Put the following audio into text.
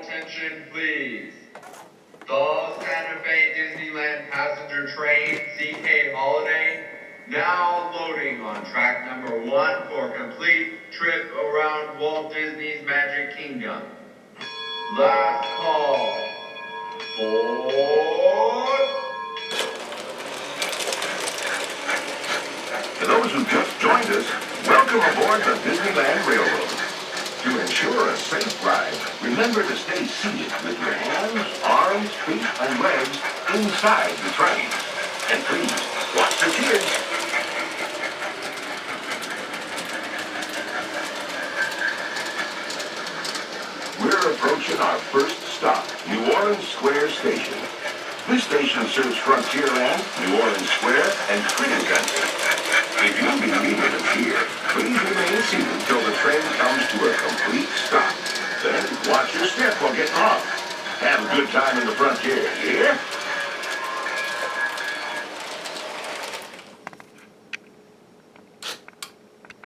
attention, please. The Santa Fe Disneyland passenger train, CK Holiday, now loading on track number 1 for complete trip around Walt Disney's Magic Kingdom. Last call. Board. To those who just joined us, welcome aboard the Disneyland Railroad. To ensure a safe ride, remember to stay seated with your hands, arms, feet, and legs inside the train. And please, watch the kids. We're approaching our first stop, New Orleans Square Station. This station serves Frontierland, New Orleans Square, and Critter Country. If you'll be leaving us here, please remain seated until the train comes to a complete stop. Then watch your step while getting off. Have a good time in the Frontier, yeah?